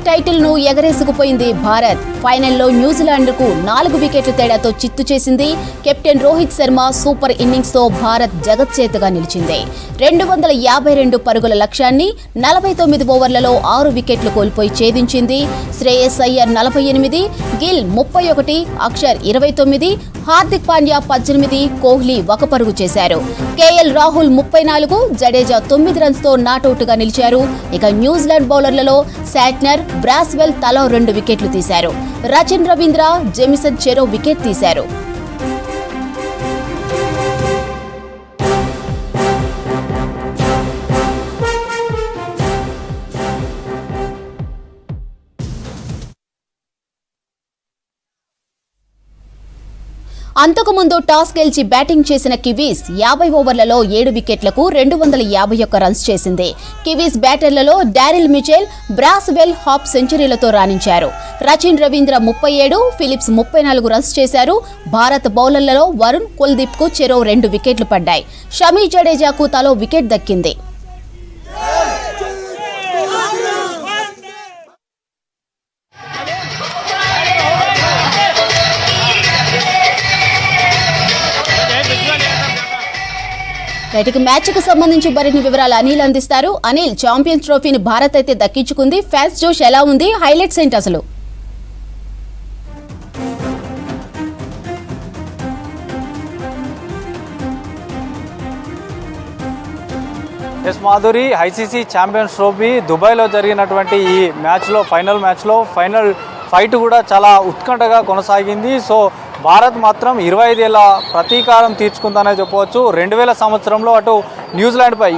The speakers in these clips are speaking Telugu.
టైటిల్ ను ఎగరేసుకుపోయింది భారత్. ఫైనల్లో న్యూజిలాండ్కు 4 వికెట్ల తేడాతో చిత్తు చేసింది. Captain Rohit Sharma super innings తో భారత్ జగత్చేతగా నిలిచింది. 252 పరుగుల లక్ష్యాన్ని 49 ఓవర్లలో 6 వికెట్లు కోల్పోయి ఛేదించింది. శ్రేయస్ అయ్యర్ 48, గిల్ 31, అక్షర్ 29, హార్దిక్ పాండ్యా 18, కోహ్లీ 1 పరుగు చేశారు. కేఎల్ రాహుల్ 34, జడేజా 9 రన్స్తో నాటౌట్ గా నిలిచారు. ఇక న్యూజిలాండ్ బౌలర్లలో శాట్నర్, బ్రాస్వెల్ తలో 2 వికెట్లు తీశారు. రచిన్ రవీంద్ర, జెమిసన్ చెరో వికెట్ తీశారు. అంతకుముందు టాస్ గెలిచి బ్యాటింగ్ చేసిన కివీస్ 50 ఓవర్లలో 7 వికెట్లకు 251 రన్స్ చేసింది. కివీస్ బ్యాటర్లలో డారిల్ మిచెల్, బ్రాస్వెల్ హాఫ్ సెంచరీలతో రాణించారు. రచిన్ రవీంద్ర 37, ఫిలిప్స్ 34 రన్స్ చేశారు. భారత్ బౌలర్లలో వరుణ్, కుల్దీప్ కు చెరో 2 వికెట్లు పడ్డాయి. షమీ, జడేజాకు తలో వికెట్ దక్కింది. మ్యాచ్ కు సంబంధించి మరిన్ని వివరాలు అనిల్ అందిస్తారు. అనిల్, ఛాంపియన్స్ ట్రోఫీని భారత్ అయితే దక్కించుకుంది. ఫ్యాన్స్ జోష్ ఎలా ఉంది? హైలైట్స్ ఏంటి అసలు? Yes Madhuri, ICC Champions Trophy దుబాయ్లో జరిగినటువంటి ఈ మ్యాచ్లో ఫైనల్ ఫైట్ కూడా చాలా ఉత్కంఠగా కొనసాగింది. సో భారత్ మాత్రం 25 ఏళ్ల ప్రతీకారం తీర్చుకుందనే చెప్పవచ్చు. 2000 సంవత్సరంలో అటు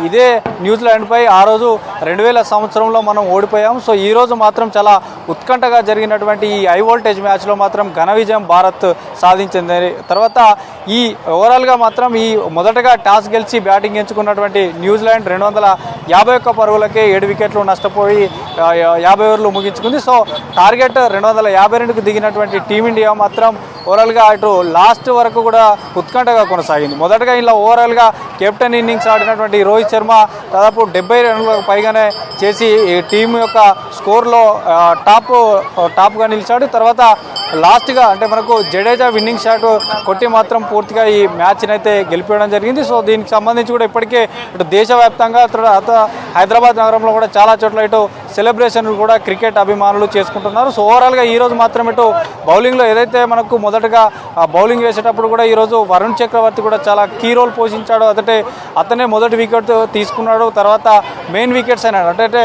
ఇదే న్యూజిలాండ్పై ఆ రోజు 2000 సంవత్సరంలో మనం ఓడిపోయాం. సో ఈ రోజు మాత్రం చాలా ఉత్కంఠగా జరిగినటువంటి ఈ హై వోల్టేజ్ మ్యాచ్లో మాత్రం ఘన విజయం భారత్ సాధించింది. తర్వాత ఈ ఓవరాల్గా మాత్రం ఈ మొదటగా టాస్ గెలిచి బ్యాటింగ్ ఎంచుకున్నటువంటి న్యూజిలాండ్ 251 పరుగులకే 7 వికెట్లు నష్టపోయి 50 ఓవర్లు ముగించుకుంది. సో టార్గెట్ 252కు దిగినటువంటి టీమిండియా మాత్రం ఓవరాల్గా అటు లాస్ట్ వరకు కూడా ఉత్కంఠగా కొనసాగింది. మొదటగా ఇలా ఓవరాల్గా కెప్టెన్ ఇన్నింగ్స్ ఆడినటువంటి రోహిత్ శర్మ దాదాపు 70 రన్లకు పైగానే చేసి ఈ టీం యొక్క స్కోర్లో టాప్గా నిలిచాడు. తర్వాత లాస్ట్గా అంటే మనకు జడేజా విన్నింగ్ షాట్ కొట్టి మాత్రం పూర్తిగా ఈ మ్యాచ్ని అయితే గెలిపేయడం జరిగింది. సో దీనికి సంబంధించి కూడా ఇప్పటికే ఇటు దేశవ్యాప్తంగా హైదరాబాద్ నగరంలో కూడా చాలా చోట్ల ఇటు సెలబ్రేషన్లు కూడా క్రికెట్ అభిమానులు చేసుకుంటున్నారు. సో ఓవరాల్గా ఈరోజు మాత్రం ఇటు బౌలింగ్లో ఏదైతే మనకు మొదటగా బౌలింగ్ వేసేటప్పుడు కూడా ఈరోజు వరుణ్ చక్రవర్తి కూడా చాలా కీ రోల్ పోషించాడు. అతనే మొదటి వికెట్ తీసుకున్నాడు. తర్వాత మెయిన్ వికెట్స్ అయినాడు. అంటే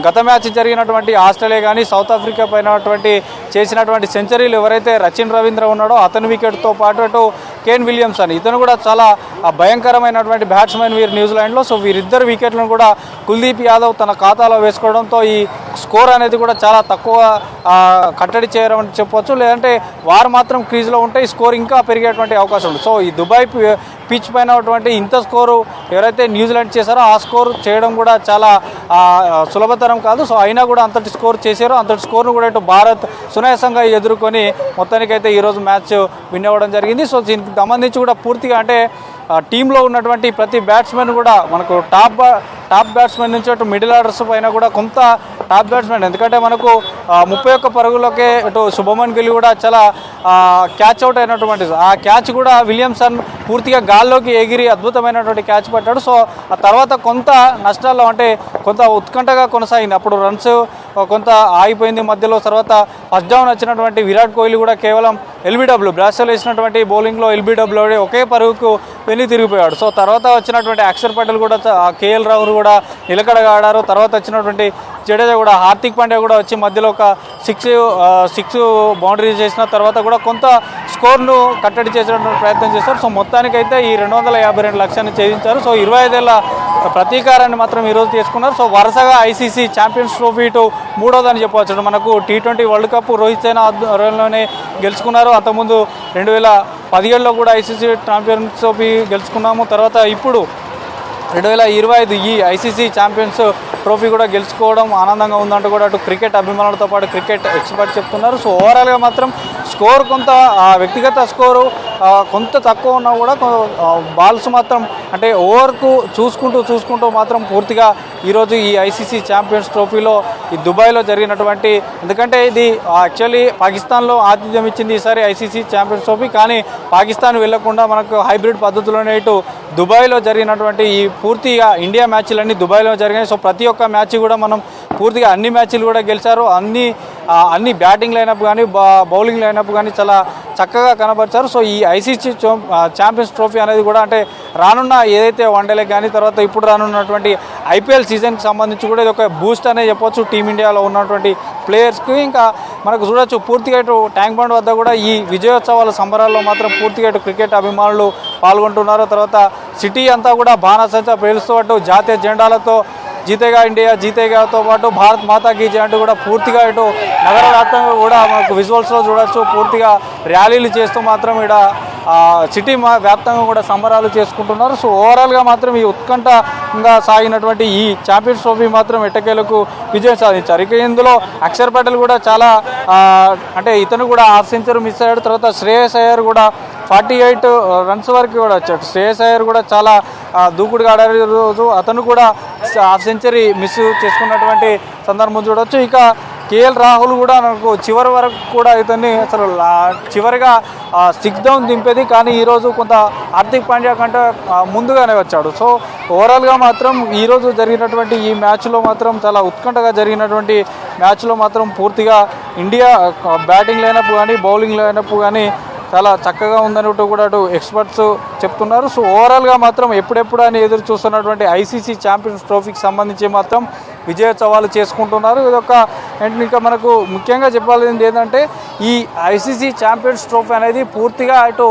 గత మ్యాచ్ జరిగినటువంటి ఆస్ట్రేలియా కానీ సౌత్ ఆఫ్రికా పైనటువంటి చేసినటువంటి సెంచరీలు ఎవరైతే రచిన్ రవీంద్ర ఉన్నాడో అతని వికెట్తో పాటు అటు కేన్ విలియమ్సన్ ఇతను కూడా చాలా భయంకరమైనటువంటి బ్యాట్స్మెన్ వీరు న్యూజిలాండ్లో. సో వీరిద్దరు వికెట్లను కూడా కుల్దీప్ యాదవ్ తన ఖాతాలో వేసుకోవడంతో ఈ స్కోర్ అనేది కూడా చాలా తక్కువ కట్టడి చేయడం అని చెప్పవచ్చు. లేదంటే వారు మాత్రం క్రీజ్లో ఉంటే ఈ స్కోర్ ఇంకా పెరిగేటువంటి అవకాశం ఉంది. సో ఈ దుబాయ్ పిచ్ పైన ఇంత స్కోరు ఎవరైతే న్యూజిలాండ్ చేశారో ఆ స్కోర్ చేయడం కూడా చాలా సులభతరం కాదు. సో అయినా కూడా అంతటి స్కోర్ చేశారో అంతటి స్కోర్ను కూడా ఇటు భారత్ సునాయాసంగా ఎదుర్కొని మొత్తానికైతే ఈరోజు మ్యాచ్ విన్ అవ్వడం జరిగింది. సో దీనికి సంబంధించి కూడా పూర్తిగా అంటే టీంలో ఉన్నటువంటి ప్రతి బ్యాట్స్మెన్ కూడా మనకు టాప్ బ్యాట్స్మెన్ నుంచి అటు మిడిల్ ఆర్డర్స్ పైన కూడా కొంత టాప్ బ్యాట్స్మెన్ ఎందుకంటే మనకు 31 పరుగులకే ఇటు శుభమన్ గిల్ కూడా చాలా క్యాచ్ అవుట్ అయినటువంటి ఆ క్యాచ్ కూడా విలియమ్సన్ పూర్తిగా గాల్లోకి ఎగిరి అద్భుతమైనటువంటి క్యాచ్ పట్టాడు. సో ఆ తర్వాత కొంత నష్టాల్లో అంటే కొంత ఉత్కంఠగా కొనసాగింది. అప్పుడు రన్స్ కొంత ఆగిపోయింది మధ్యలో. తర్వాత ఫస్ట్ డౌన్ వచ్చినటువంటి విరాట్ కోహ్లీ కూడా కేవలం ఎల్బీడబ్ల్యూ బ్రాస్వెల్ వేసినటువంటి బౌలింగ్లో ఎల్బీడబ్ల్యూ ఒకే పరుగుకు వెళ్లి తిరిగిపోయాడు. సో తర్వాత వచ్చినటువంటి అక్షర్ పటేల్ కూడా కేఎల్ రాహుల్ కూడా నిలకడగా ఆడారు. తర్వాత వచ్చినటువంటి జడేజా కూడా హార్దిక్ పాండ్యా కూడా వచ్చి మధ్యలో ఒక సిక్స్ బౌండరీ చేసిన తర్వాత కూడా కొంత స్కోర్ను కట్టడి చేసేటువంటి ప్రయత్నం చేశారు. సో మొత్తానికైతే ఈ 252 లక్ష్యాన్ని ఛేదించారు. సో 25 ఏళ్ల ప్రతీకారాన్ని మాత్రం ఈరోజు తీసుకున్నారు. సో వరుసగా ఐసీసీ ఛాంపియన్స్ ట్రోఫీ ఇటు మూడోదని చెప్పవచ్చు. మనకు T20 world cup Rohit Sharma ఆధ్వర్యంలోనే గెలుచుకున్నారు. అంతకుముందు 2017లో కూడా ఐసీసీ ఛాంపియన్స్ ట్రోఫీ గెలుచుకున్నాము. తర్వాత ఇప్పుడు 2025 ఈ ఐసీసీ ఛాంపియన్స్ ట్రోఫీ కూడా గెలుచుకోవడం ఆనందంగా ఉందంటూ కూడా అటు క్రికెట్ అభిమానులతో పాటు క్రికెట్ ఎక్స్పర్ట్ చెప్తున్నారు. సో ఓవరాల్గా మాత్రం స్కోర్ కొంత వ్యక్తిగత స్కోరు కొంత తక్కువ ఉన్నా కూడా బాల్స్ మాత్రం అంటే ఓవర్కు చూసుకుంటూ మాత్రం పూర్తిగా ఈరోజు ఈ ఐసీసీ ఛాంపియన్స్ ట్రోఫీలో ఈ దుబాయ్లో జరిగినటువంటి, ఎందుకంటే ఇది యాక్చువల్లీ పాకిస్తాన్లో ఆతిథ్యం ఇచ్చింది ఈసారి ఐసీసీ ఛాంపియన్స్ ట్రోఫీ, కానీ పాకిస్తాన్ వెళ్లకుండా మనకు హైబ్రిడ్ పద్ధతిలోనే ఇటు దుబాయ్లో జరిగినటువంటి ఈ పూర్తిగా ఇండియా మ్యాచ్లన్నీ దుబాయ్లో జరిగాయి. సో ప్రతి ఒక్క మ్యాచ్ కూడా మనం పూర్తిగా అన్ని మ్యాచ్లు కూడా గెలిచారు. అన్ని బ్యాటింగ్ లైనప్ కానీ బౌలింగ్ లైనప్ కానీ చాలా చక్కగా కనబరిచారు. సో ఈ ఐసీసీ ఛాంపియన్స్ ట్రోఫీ అనేది కూడా అంటే రానున్న ఏదైతే వన్డేలకు కానీ తర్వాత ఇప్పుడు రానున్నటువంటి ఐపీఎల్ సీజన్కి సంబంధించి కూడా ఇది ఒక బూస్ట్ అనే చెప్పొచ్చు టీమిండియాలో ఉన్నటువంటి ప్లేయర్స్కి. ఇంకా మనకు చూడొచ్చు పూర్తిగా ఇటు ట్యాంక్ బండ్ వద్ద కూడా ఈ విజయోత్సవాల సంబరాల్లో మాత్రం పూర్తిగా ఇటు క్రికెట్ అభిమానులు పాల్గొంటున్నారు. తర్వాత సిటీ అంతా కూడా బాణాసంచా పేలుస్తూ అటు జాతీయ జెండాలతో జీతేగా ఇండియా జీతేగాతో పాటు భారత్ మాతాకి జై అంటూ కూడా పూర్తిగా ఇటు నగర వ్యాప్తంగా కూడా మనకు విజువల్స్లో చూడొచ్చు. పూర్తిగా ర్యాలీలు చేస్తూ మాత్రం ఇక్కడ సిటీ వ్యాప్తంగా కూడా సంబరాలు చేసుకుంటున్నారు. సో ఓవరాల్గా మాత్రం ఈ ఉత్కంఠంగా సాగినటువంటి ఈ ఛాంపియన్స్ ట్రోఫీ మాత్రం ఎట్టకేలకు విజయం సాధించారు. ఇక ఇందులో అక్షర్ పటేల్ కూడా చాలా అంటే ఇతను కూడా హాఫ్ సెంచరీ మిస్ అయ్యాడు. తర్వాత శ్రేయస్ అయ్యర్ కూడా 48 రన్స్ వరకు కూడా వచ్చాడు. శ్రేయస్ అయ్యర్ కూడా చాలా దూకుడుగా ఆడారు ఈరోజు. అతను కూడా హాఫ్ సెంచరీ మిస్ చేసుకున్నటువంటి సందర్భం చూడవచ్చు. ఇక కేఎల్ రాహుల్ కూడా నాకు చివరి వరకు కూడా ఇతన్ని అసలు చివరిగా 6 డౌన్ దింపేది, కానీ ఈరోజు కొంత హార్దిక్ పాండ్యా కంటే ముందుగానే వచ్చాడు. సో ఓవరాల్గా మాత్రం ఈరోజు జరిగినటువంటి ఈ మ్యాచ్లో మాత్రం చాలా ఉత్కంఠగా జరిగినటువంటి మ్యాచ్లో మాత్రం పూర్తిగా ఇండియా బ్యాటింగ్ లైనప్ కానీ బౌలింగ్ లైనప్ కానీ చాలా చక్కగా ఉందన్నట్టు కూడా అటు ఎక్స్పర్ట్స్ చెప్తున్నారు. సో ఓవరాల్గా మాత్రం ఎప్పుడెప్పుడు అని ఎదురు చూస్తున్నటువంటి ఐసీసీ ఛాంపియన్స్ ట్రోఫీకి సంబంధించి మాత్రం విజయోత్సవాలు చేసుకుంటున్నారు. ఇదొక ఇంకా మనకు ముఖ్యంగా చెప్పాల్సింది ఏంటంటే ఈ ఐసీసీ ఛాంపియన్స్ ట్రోఫీ అనేది పూర్తిగా అటు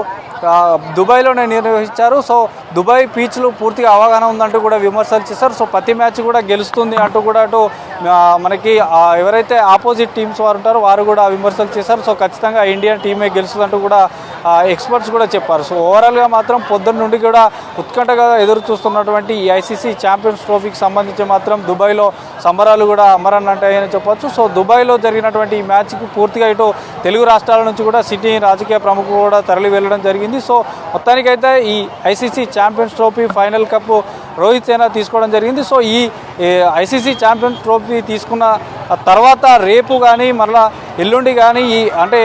దుబాయ్లోనే నిర్వహించారు. సో దుబాయ్ పీచ్లు పూర్తిగా అవగాహన ఉందంటూ కూడా విమర్శలు చేశారు. సో ప్రతి మ్యాచ్ కూడా గెలుస్తుంది అంటూ కూడా అటు మనకి ఎవరైతే ఆపోజిట్ టీమ్స్ వారు ఉంటారో వారు కూడా విమర్శలు చేశారు. సో ఖచ్చితంగా ఇండియన్ టీమే గెలుస్తుందంటూ కూడా ఎక్స్పర్ట్స్ కూడా చెప్పారు. సో ఓవరాల్గా మాత్రం పొద్దున్న నుండి కూడా ఉత్కంఠగా ఎదురు చూస్తున్నటువంటి ఈ ఐసీసీ ఛాంపియన్స్ ట్రోఫీకి సంబంధించి మాత్రం దుబాయ్లో సంబరాలు కూడా అమరన్నట్టాయని చెప్పొచ్చు. సో దుబాయ్లో జరిగినటువంటి ఈ మ్యాచ్కి పూర్తిగా ఇటు తెలుగు రాష్ట్రాల నుంచి కూడా సిటీ రాజకీయ ప్రముఖులు కూడా తరలి వెళ్ళడం జరిగింది. సో మొత్తానికైతే ఈ ICC Champions trophy final cup Rohit Sharma తీసుకోవడం జరిగింది. సో ఈ ఐసీసీ ఛాంపియన్స్ ట్రోఫీ తీసుకున్న తర్వాత రేపు కానీ మరలా ఎల్లుండి కానీ ఈ అంటే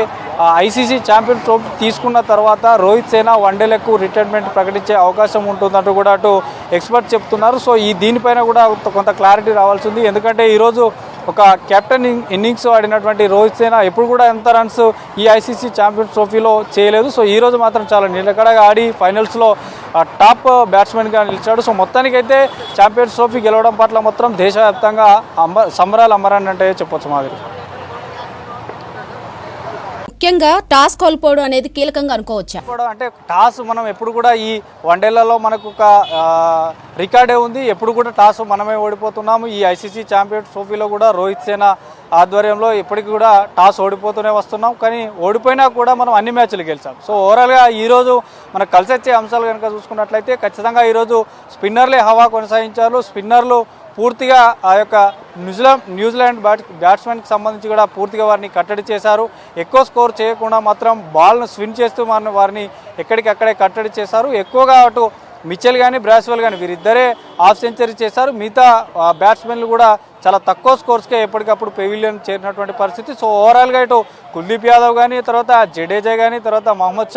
ఐసీసీ ఛాంపియన్స్ ట్రోఫీ తీసుకున్న తర్వాత రోహిత్ శర్మ వన్డేలకు రిటైర్మెంట్ ప్రకటించే అవకాశం ఉంటుందంటూ కూడా అటు ఎక్స్పర్ట్ చెప్తున్నారు. సో దీనిపైన కూడా కొంత క్లారిటీ రావాల్సి ఉంది. ఎందుకంటే ఈరోజు ఒక కెప్టెన్ ఇన్నింగ్స్ ఆడినటువంటి రోహిత్ శర్మ ఎప్పుడు కూడా ఎంత రన్స్ ఈ ఐసీసీ ఛాంపియన్స్ ట్రోఫీలో చేయలేదు. సో ఈరోజు మాత్రం చాలా నిలకడగా ఆడి ఫైనల్స్లో టాప్ బ్యాట్స్మెన్గా నిలిచాడు. సో మొత్తానికైతే ఛాంపియన్స్ ట్రోఫీ గెలవడం పట్ల మొత్తం దేశవ్యాప్తంగా సంబరాలు అమ్మరానంటే చెప్పొచ్చు. మాదిరి ముఖ్యంగా టాస్ కోల్పోవడం అనేది కీలకంగా అనుకోవచ్చా? అంటే టాస్ మనం ఎప్పుడు కూడా ఈ వన్డేలలో మనకు ఒక రికార్డే ఉంది. ఎప్పుడు కూడా టాస్ మనమే ఓడిపోతున్నాము. ఈ ఐసీసీ ఛాంపియన్స్ ట్రోఫీలో కూడా రోహిత్ శర్మ ఆధ్వర్యంలో ఎప్పటికీ కూడా టాస్ ఓడిపోతూనే వస్తున్నాం. కానీ ఓడిపోయినా కూడా మనం అన్ని మ్యాచ్లు గెలిచాం. సో ఓవరాల్గా ఈరోజు మనకు కలిసి వచ్చే అంశాలు కనుక చూసుకున్నట్లయితే ఖచ్చితంగా ఈరోజు స్పిన్నర్లే హవా కొనసాగించారు. స్పిన్నర్లు పూర్తిగా ఆ యొక్క న్యూజిలాండ్ బ్యాట్స్మెన్కి సంబంధించి కూడా పూర్తిగా వారిని కట్టడి చేశారు. ఎక్కువ స్కోర్ చేయకుండా మాత్రం బాల్ను స్విన్ చేస్తూ వారిని ఎక్కడికక్కడే కట్టడి చేశారు. ఎక్కువగా అటు మిచెల్ కానీ బ్రాస్వెల్ కానీ వీరిద్దరే హాఫ్ సెంచరీ చేశారు. మిగతా బ్యాట్స్మెన్లు కూడా చాలా తక్కువ స్కోర్స్కే ఎప్పటికప్పుడు పెవిలియన్ చేరినటువంటి పరిస్థితి. సో ఓవరాల్గా ఇటు కుల్దీప్ యాదవ్ కానీ తర్వాత జడేజా కానీ తర్వాత మహమ్మద్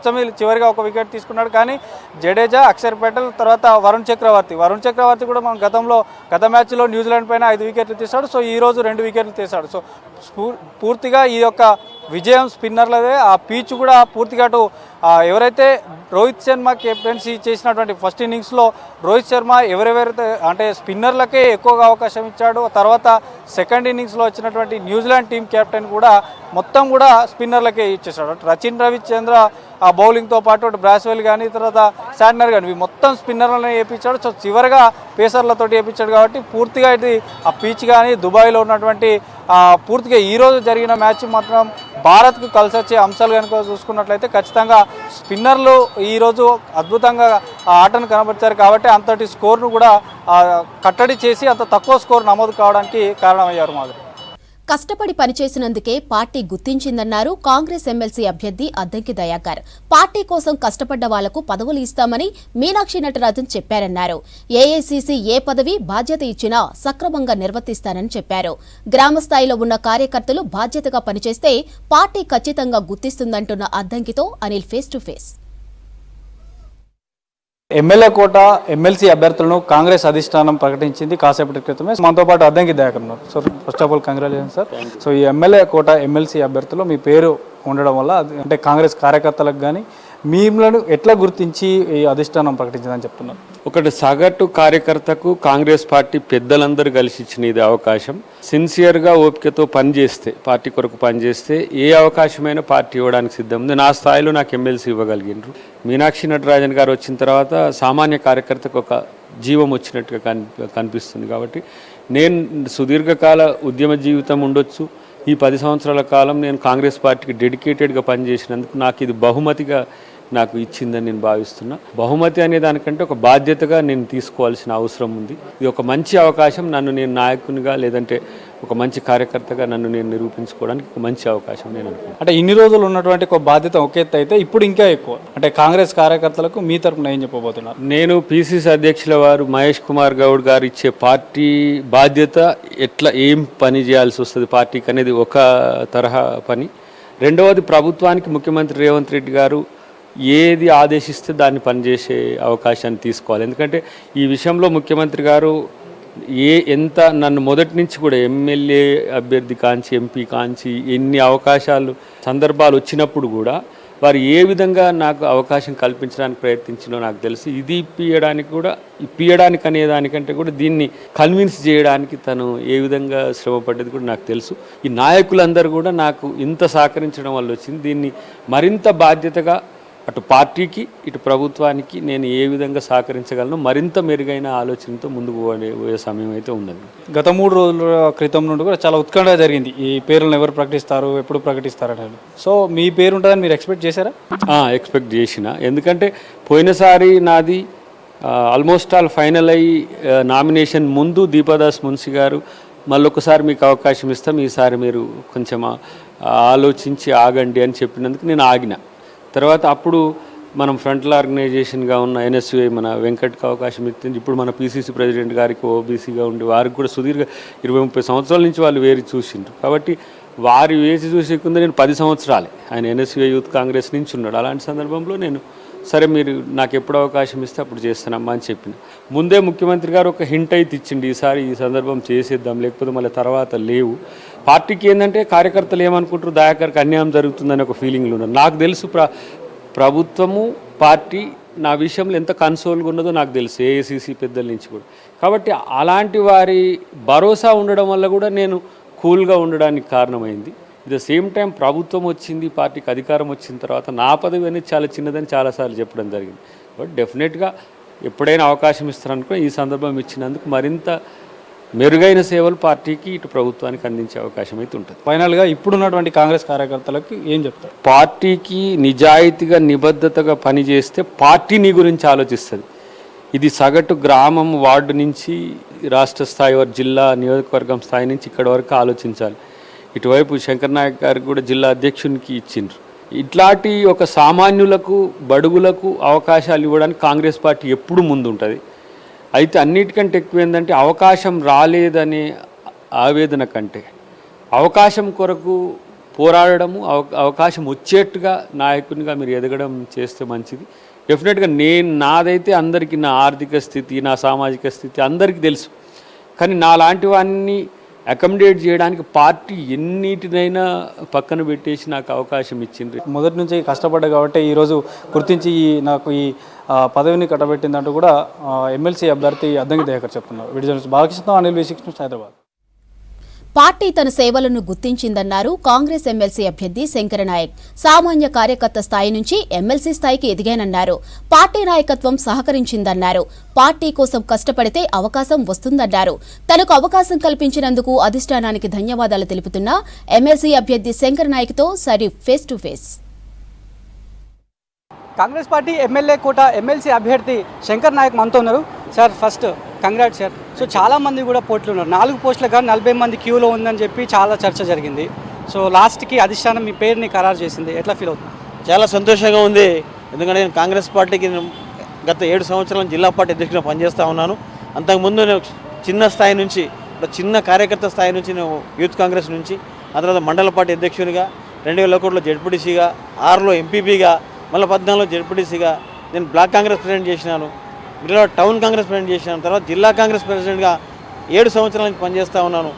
షమి చివరిగా ఒక వికెట్ తీసుకున్నాడు. కానీ జడేజా, అక్షర్ పటేల్ తర్వాత వరుణ్ చక్రవర్తి కూడా మనం గత మ్యాచ్లో న్యూజిలాండ్ పైన 5 వికెట్లు తీశాడు. సో ఈరోజు 2 వికెట్లు తీశాడు. సో పూర్తిగా ఈ యొక్క విజయం స్పిన్నర్లదే. ఆ పిచ్ కూడా పూర్తిగా అటు ఎవరైతే రోహిత్ శర్మ కెప్టెన్సీ చేసినటువంటి ఫస్ట్ ఇన్నింగ్స్లో రోహిత్ శర్మ ఎవరెవరైతే అంటే స్పిన్నర్లకే ఎక్కువగా అవకాశం ఇచ్చాడు. తర్వాత సెకండ్ ఇన్నింగ్స్లో వచ్చినటువంటి న్యూజిలాండ్ టీం కెప్టెన్ కూడా మొత్తం కూడా స్పిన్నర్లకే ఇచ్చేసాడు. రచిన్ రవిచంద్ర ఆ బౌలింగ్తో పాటు బ్రాస్వెల్ కానీ తర్వాత శాంట్నర్ కానీ మొత్తం స్పిన్నర్లను వేయించాడు. సో చివరిగా పేసర్లతో వేయించాడు. కాబట్టి పూర్తిగా ఇది ఆ పిచ్ కానీ దుబాయ్లో ఉన్నటువంటి పూర్తిగా ఈరోజు జరిగిన మ్యాచ్ మాత్రం భారత్కు కలిసి వచ్చే అంశాలు కనుక చూసుకున్నట్లయితే ఖచ్చితంగా స్పిన్నర్లు ఈరోజు అద్భుతంగా ఆటను కనబరిచారు కాబట్టి అంతటి స్కోర్ను కూడా కట్టడి చేసి అంత తక్కువ స్కోర్ నమోదు కావడానికి కారణమయ్యారు మాధురి. కష్టపడి పనిచేసినందుకే పార్టీ గుర్తించిందన్నారు కాంగ్రెస్ ఎమ్మెల్సీ అభ్యర్థి అద్దంకి దయాకర్. పార్టీ కోసం కష్టపడ్డ వాళ్లకు పదవులు ఇస్తామని మీనాక్షి నటరాజన్ చెప్పారన్నారు. ఏఐసీసీ ఏ పదవి బాధ్యత ఇచ్చినా సక్రమంగా నిర్వర్తిస్తానని చెప్పారు. గ్రామ స్థాయిలో ఉన్న కార్యకర్తలు బాధ్యతగా పనిచేస్తే పార్టీ ఖచ్చితంగా గుర్తిస్తుందంటున్న అద్దంకితో Anil face to face. MLA quota MLC అభ్యర్థులను కాంగ్రెస్ అధిష్టానం ప్రకటించింది కాసేపటి క్రితమే. మనతో పాటు అద్దంకి దయాకర్ ఉన్నారు. So first of all congratulation sir. So ఈ ఎమ్మెల్యే కోట ఎమ్మెల్సీ అభ్యర్థులు మీ పేరు ఉండడం వల్ల అంటే కాంగ్రెస్ కార్యకర్తలకు కానీ మిమ్మల్ని ఎట్లా గుర్తించి ఈ అధిష్టానం ప్రకటించిందని చెప్తున్నారు? ఒకటి సగటు కార్యకర్తకు కాంగ్రెస్ పార్టీ పెద్దలందరూ కలిసి ఇచ్చిన ఇది అవకాశం. సిన్సియర్గా ఓపికతో పనిచేస్తే, పార్టీ కొరకు పనిచేస్తే ఏ అవకాశమైనా పార్టీ ఇవ్వడానికి సిద్ధం ఉంది. నా స్థాయిలో నాకు ఎమ్మెల్సీ ఇవ్వగలిగినారు. మీనాక్షి నటరాజన్ గారు వచ్చిన తర్వాత సామాన్య కార్యకర్తకు ఒక జీవం వచ్చినట్టుగా కనిపిస్తుంది. కాబట్టి నేను సుదీర్ఘకాల ఉద్యమ జీవితం ఉండొచ్చు. ఈ 10 సంవత్సరాల కాలం నేను కాంగ్రెస్ పార్టీకి డెడికేటెడ్గా పనిచేసినందుకు నాకు ఇది బహుమతిగా నాకు ఇచ్చిందని నేను భావిస్తున్నా. బహుమతి అనే దానికంటే ఒక బాధ్యతగా నేను తీసుకోవాల్సిన అవసరం ఉంది. ఇది ఒక మంచి అవకాశం. నన్ను నేను నాయకునిగా లేదంటే ఒక మంచి కార్యకర్తగా నన్ను నేను నిరూపించుకోవడానికి ఒక మంచి అవకాశం నేను అనుకుంటున్నాను. అంటే ఇన్ని రోజులు ఉన్నటువంటి ఒక బాధ్యత ఒక ఎత్తు అయితే ఇప్పుడు ఇంకా ఎక్కువ అంటే కాంగ్రెస్ కార్యకర్తలకు మీ తరపున ఏం చెప్పబోతున్నారు? నేను పిసిసి అధ్యక్షుల వారు మహేష్ కుమార్ గౌడ్ గారు ఇచ్చే పార్టీ బాధ్యత ఎట్లా ఏం పని చేయాల్సి వస్తుంది పార్టీకి అనేది ఒక తరహా పని. రెండవది ప్రభుత్వానికి ముఖ్యమంత్రి రేవంత్ రెడ్డి గారు ఏది ఆదేశిస్తే దాన్ని పనిచేసే అవకాశాన్ని తీసుకోవాలి. ఎందుకంటే ఈ విషయంలో ముఖ్యమంత్రి గారు ఎంత నన్ను మొదటి నుంచి కూడా ఎమ్మెల్యే అభ్యర్థి కాంచి ఎంపీ కాంచి ఎన్ని అవకాశాలు సందర్భాలు వచ్చినప్పుడు కూడా వారు ఏ విధంగా నాకు అవకాశం కల్పించడానికి ప్రయత్నించినో నాకు తెలుసు. ఇది ఇప్పియడానికి అనే దానికంటే కూడా దీన్ని కన్విన్స్ చేయడానికి తను ఏ విధంగా శ్రమపడ్డది కూడా నాకు తెలుసు. ఈ నాయకులందరూ కూడా నాకు ఇంత సహకరించడం వల్ల వచ్చింది. దీన్ని మరింత బాధ్యతగా అటు పార్టీకి ఇటు ప్రభుత్వానికి నేను ఏ విధంగా సహకరించగలను మరింత మెరుగైన ఆలోచనతో ముందుకు పోయే సమయం అయితే ఉన్నది. గత 3 రోజుల క్రితం నుండి కూడా చాలా ఉత్కంఠ జరిగింది. ఈ పేర్లను ఎవరు ప్రకటిస్తారు, ఎప్పుడు ప్రకటిస్తారు అనేది. సో మీ పేరు ఉంటుందని మీరు ఎక్స్పెక్ట్ చేశారా? ఎక్స్పెక్ట్ చేసిన. ఎందుకంటే పోయినసారి నాది ఆల్మోస్ట్ ఆల్ ఫైనల్ అయ్యి నామినేషన్ ముందు దీపాదాస్ మున్సి గారు మళ్ళొకసారి మీకు అవకాశం ఇస్తాం, ఈసారి మీరు కొంచెం ఆలోచించి ఆగండి అని చెప్పినందుకు నేను ఆగిన. తర్వాత అప్పుడు మనం ఫ్రంట్ల ఆర్గనైజేషన్గా ఉన్న ఎన్ఎస్యుఐ మన వెంకట్కి అవకాశం ఇచ్చింది. ఇప్పుడు మన పిసిసి ప్రెసిడెంట్ గారికి ఓబీసీగా ఉండి వారికి కూడా సుదీర్ఘ 20-30 సంవత్సరాల నుంచి వాళ్ళు వేరు చూసిండ్రు. కాబట్టి వారి వేసి చూసేకుంది నేను 10 సంవత్సరాలే ఆయన ఎన్ఎస్యుఐ యూత్ కాంగ్రెస్ నుంచి ఉన్నాడు. అలాంటి సందర్భంలో నేను సరే మీరు నాకు ఎప్పుడు అవకాశం ఇస్తే అప్పుడు చేస్తానమ్మా అని చెప్పిన. ముందే ముఖ్యమంత్రి గారు ఒక హింట్ అయితే ఇచ్చిండి, ఈసారి ఈ సందర్భం చేసేద్దాం లేకపోతే మళ్ళీ తర్వాత లేవు. పార్టీకి ఏంటంటే కార్యకర్తలు ఏమనుకుంటారు, దయాకర్కి అన్యాయం జరుగుతుందని ఒక ఫీలింగ్లు ఉన్నారు. నాకు తెలుసు ప్రభుత్వము పార్టీ నా విషయంలో ఎంత కన్సోల్గా ఉన్నదో నాకు తెలుసు ఏఐసీసీ పెద్దల నుంచి కూడా. కాబట్టి అలాంటి వారి భరోసా ఉండడం వల్ల కూడా నేను కూల్గా ఉండడానికి కారణమైంది. అట్ ద సేమ్ టైం ప్రభుత్వం వచ్చింది, పార్టీకి అధికారం వచ్చిన తర్వాత నా పదవి అనేది చాలా చిన్నదని చాలాసార్లు చెప్పడం జరిగింది. బట్ డెఫినెట్గా ఎప్పుడైనా అవకాశం ఇస్తారనుకో ఈ సందర్భం ఇచ్చినందుకు మరింత మెరుగైన సేవలు పార్టీకి ఇటు ప్రభుత్వానికి అందించే అవకాశం అయితే ఉంటుంది. ఫైనల్గా ఇప్పుడున్నటువంటి కాంగ్రెస్ కార్యకర్తలకు ఏం చెప్తారు? పార్టీకి నిజాయితీగా నిబద్ధతగా పనిచేస్తే పార్టీ నీ గురించి ఆలోచిస్తుంది. ఇది సగటు గ్రామం వార్డు నుంచి రాష్ట్ర స్థాయి వరకు జిల్లా నియోజకవర్గం స్థాయి నుంచి ఇక్కడ వరకు ఆలోచించాలి. ఇటువైపు శంకర్ నాయక్ గారికి కూడా జిల్లా అధ్యక్షునికి ఇచ్చిండ్రు. ఇట్లాంటి ఒక సామాన్యులకు బడుగులకు అవకాశాలు ఇవ్వడానికి కాంగ్రెస్ పార్టీ ఎప్పుడు ముందు ఉంటుంది. అయితే అన్నిటికంటే ఎక్కువ ఏంటంటే అవకాశం రాలేదనే ఆవేదన కంటే అవకాశం కొరకు పోరాడము, అవకాశం వచ్చేట్టుగా నాయకునిగా మీరు ఎదగడం చేస్తే మంచిది. డెఫినెట్గా నాదైతే అందరికీ నా ఆర్థిక స్థితి, నా సామాజిక స్థితి అందరికీ తెలుసు. కానీ నాలాంటి వాడిని అకామిడేట్ చేయడానికి పార్టీ ఎన్నిటినైనా పక్కన పెట్టేసి నాకు అవకాశం ఇచ్చింది. మొదటి నుంచి కష్టపడ్డా కాబట్టి ఈరోజు గుర్తించి నాకు ఈ పదవిని కట్టబెట్టిందంటూ కూడా ఎమ్మెల్సీ అభ్యర్థి అద్దంకి దయాకర్ చెప్తున్నారు. Video Balakrishna, Anil V6 Hyderabad. Party తన సేవలను గుర్తించిందన్నారు కాంగ్రెస్ ఎమ్మెల్సీ అభ్యర్థి శంకరనాయక్. సామాన్య కార్యకర్త స్థాయి నుంచి ఎమ్మెల్సీ స్థాయికి ఎదిగానన్నారు. పార్టీ నాయకత్వం సహకరించిందన్నారు. పార్టీ కోసం కష్టపడితే అవకాశం వస్తుందన్నారు. తనకు అవకాశం కల్పించినందుకు అధిష్టానానికి ధన్యవాదాలు తెలుపుతున్న ఎమ్మెల్సీ అభ్యర్థి శంకరనాయక్తో Sharif face to face. Congress party MLA quota MLC అభ్యర్థి శంకర్ నాయక్ మనతో ఉన్నారు. Sir first congrats sir. So చాలామంది కూడా పోట్లు ఉన్నారు. 4 పోస్టులకు 40 మంది క్యూలో ఉందని చెప్పి చాలా చర్చ జరిగింది. సో లాస్ట్కి అధిష్టానం మీ పేరుని ఖరారు చేసింది. ఎట్లా ఫీల్ అవుతుంది? చాలా సంతోషంగా ఉంది. ఎందుకంటే నేను కాంగ్రెస్ పార్టీకి గత 7 సంవత్సరాల జిల్లా పార్టీ అధ్యక్షుడిగా పనిచేస్తూ ఉన్నాను. అంతకుముందు నేను చిన్న స్థాయి నుంచి చిన్న కార్యకర్త స్థాయి నుంచి నేను యూత్ కాంగ్రెస్ నుంచి ఆ తర్వాత మండల పార్టీ అధ్యక్షునిగా 2001లో జెడ్పీటీసీగా 6లో ఎంపీపీగా మళ్ళీ 14లో జెడ్పీటీసీగా నేను బ్లాక్ కాంగ్రెస్ ప్రెసిడెంట్ చేసినాను. మిడిల్లో టౌన్ కాంగ్రెస్ ప్రెసిడెంట్ చేసినాను. తర్వాత జిల్లా కాంగ్రెస్ ప్రెసిడెంట్గా 7 సంవత్సరాల నుంచి పనిచేస్తూ ఉన్నాను.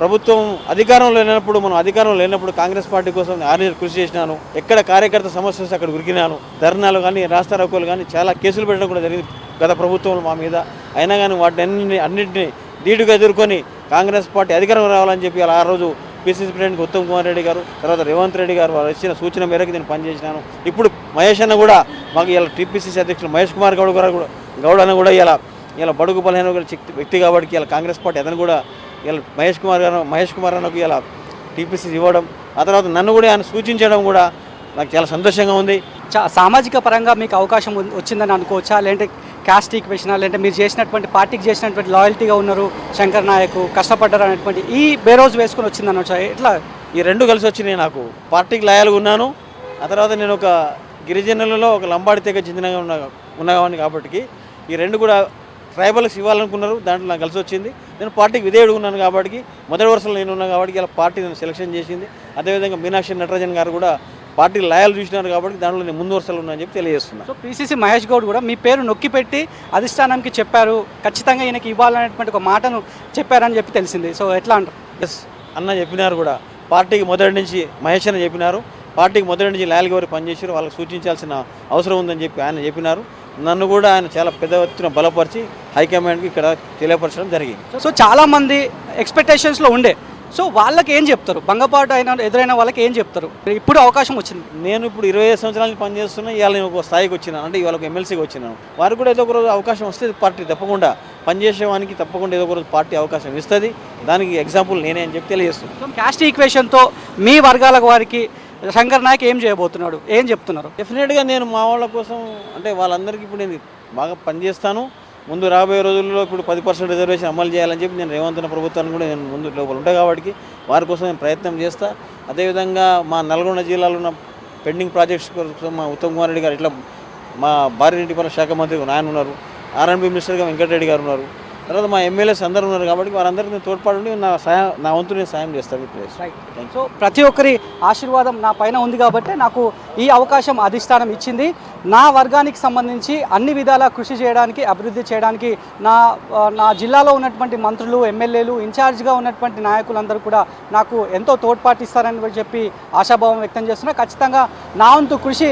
ప్రభుత్వం అధికారంలో లేనప్పుడు మనం అధికారంలో లేనప్పుడు కాంగ్రెస్ పార్టీ కోసం ఆర్నీరు కృషి చేసినాను. ఎక్కడ కార్యకర్త సమస్య వస్తే అక్కడ ఉరికినాను. ధర్నాలు కానీ రాస్తారోకోలు కానీ చాలా కేసులు పెట్టడం కూడా జరిగింది గత ప్రభుత్వంలో మా మీద. అయినా కానీ వాటిని అన్నింటినీ ధీటుగా ఎదుర్కొని కాంగ్రెస్ పార్టీ అధికారం రావాలని చెప్పి ఆ రోజు పిసిసి ప్రెసిడెంట్ ఉత్తమ్ కుమార్ రెడ్డి గారు తర్వాత రేవంత్ రెడ్డి గారు వారు ఇచ్చిన సూచన మేరకు నేను పనిచేసినాను. ఇప్పుడు మహేష్ అన్న కూడా మాకు ఇలా టీపీసీసీ అధ్యక్షులు మహేష్ కుమార్ గౌడ్ అన్న కూడా ఇలా బడుగు బలహీన వ్యక్తి కాబట్టి ఇలా కాంగ్రెస్ పార్టీ అతను కూడా ఇలా మహేష్ కుమార్ అన్నకు ఇలా టీపీసీసీ ఇవ్వడం ఆ తర్వాత నన్ను కూడా ఆయన సూచించడం కూడా నాకు చాలా సంతోషంగా ఉంది. సామాజిక పరంగా మీకు అవకాశం వచ్చిందని అనుకోవచ్చా? లేదంటే క్యాస్ట్ ఈక్వేషన్ లేదంటే మీరు చేసినటువంటి పార్టీకి చేసినటువంటి లాయల్టీగా ఉన్నారు శంకర్ నాయక్ కష్టపడ్డారు అనేటువంటి ఈ బేరోజు వేసుకొని వచ్చిందని వచ్చా? ఎట్లా ఈ రెండు కలిసి వచ్చినాయి. నాకు పార్టీకి లాయల్గా ఉన్నాను. ఆ తర్వాత నేను ఒక గిరిజనులలో ఒక లంబాడి తెగ చెందిన ఉన్నవాడిని కాబట్టి ఈ రెండు కూడా ట్రైబల్స్ ఇవ్వాలనుకున్నారు. దాంట్లో నాకు కలిసి వచ్చింది. నేను పార్టీకి విధేయుడు ఉన్నాను కాబట్టి మొదటి వరుసలో నేను ఉన్నాను కాబట్టి ఇలా పార్టీ నేను సెలెక్షన్ చేసింది. అదేవిధంగా మీనాక్షి నటరాజన్ గారు కూడా పార్టీ లాయల్ చూసినారు కాబట్టి దాంట్లో నేను ముందు వరుసలో ఉన్నా అని చెప్పి తెలియజేస్తున్నాను. సో పీసీసీ మహేష్ గౌడ్ కూడా మీ పేరు నొక్కిపెట్టి అధిష్టానానికి చెప్పారు, ఖచ్చితంగా ఈయనకి ఇవ్వాలనేటువంటి ఒక మాటను చెప్పారని చెప్పి తెలిసింది. సో ఎట్లా అంటారు? ఎస్ అన్న చెప్పినారు కూడా. పార్టీకి మొదటి నుంచి మహేష్ అన్న చెప్పినారు. పార్టీకి మొదటి నుంచి లాయల్గా ఎవరు పనిచేసారు వాళ్ళకి సూచించాల్సిన అవసరం ఉందని చెప్పి ఆయన చెప్పినారు. నన్ను కూడా ఆయన చాలా పెద్ద ఎత్తున బలపరిచి హైకమాండ్కి ఇక్కడ తెలియపరచడం జరిగింది. సో చాలామంది ఎక్స్పెక్టేషన్స్లో ఉండే, సో వాళ్ళకి ఏం చెప్తారు? భంగపాటు ఎదురైన వాళ్ళకి ఏం చెప్తారు? ఇప్పుడు అవకాశం వచ్చింది. నేను ఇప్పుడు 25 సంవత్సరాల నుంచి పనిచేస్తున్నా. ఇవాళ నేను ఒక స్థాయికి వచ్చినాను, అంటే ఇవాళ ఒక ఎమ్మెల్సీకి వచ్చినాను. వారికి కూడా ఏదో ఒక రోజు అవకాశం వస్తే పార్టీ తప్పకుండా పనిచేసేవానికి తప్పకుండా ఏదో ఒక రోజు పార్టీ అవకాశం ఇస్తుంది. దానికి ఎగ్జాంపుల్ నేనే అని చెప్పి తెలియజేస్తున్నాను. సో క్యాస్ట్ ఈక్వేషన్తో మీ వర్గాల వారికి శంకర్ నాయక్ ఏం చేయబోతున్నాడు, ఏం చెప్తున్నారు? డెఫినెట్గా నేను మా వాళ్ళ కోసం అంటే వాళ్ళందరికీ ఇప్పుడు నేను బాగా పనిచేస్తాను. ముందు రాబోయే రోజుల్లో ఇప్పుడు 10% రిజర్వేషన్ అమలు చేయాలని చెప్పి నేను రేవంత్ ప్రభుత్వాన్ని కూడా నేను ముందు లోపల ఉంటాను కాబట్టి వారి కోసం నేను ప్రయత్నం చేస్తా. అదేవిధంగా మా నల్గొండ జిల్లాలో ఉన్న పెండింగ్ ప్రాజెక్ట్స్ కోసం మా ఉత్తమ్ కుమార్ రెడ్డి గారు ఇట్లా మా భారీ నీటిపారుదల శాఖ మంత్రి ఆయన ఉన్నారు, ఆర్ఎండ్బి మినిస్టర్గా వెంకటరెడ్డి గారు ఉన్నారు, తర్వాత మా ఎమ్మెల్యేస్ అందరూ ఉన్నారు కాబట్టి వారందరికీ నేను తోడ్పాటు నా వంతు నేను సాయం చేస్తాను. సో ప్రతి ఒక్కరి ఆశీర్వాదం నా పైన ఉంది కాబట్టి నాకు ఈ అవకాశం అధిష్టానం ఇచ్చింది. నా వర్గానికి సంబంధించి అన్ని విధాలా కృషి చేయడానికి, అభివృద్ధి చేయడానికి నా జిల్లాలో ఉన్నటువంటి మంత్రులు, ఎమ్మెల్యేలు, ఇన్ఛార్జ్గా ఉన్నటువంటి నాయకులందరూ కూడా నాకు ఎంతో తోడ్పాటిస్తారని చెప్పి ఆశాభావం వ్యక్తం చేస్తున్నా. ఖచ్చితంగా నా వంతు కృషి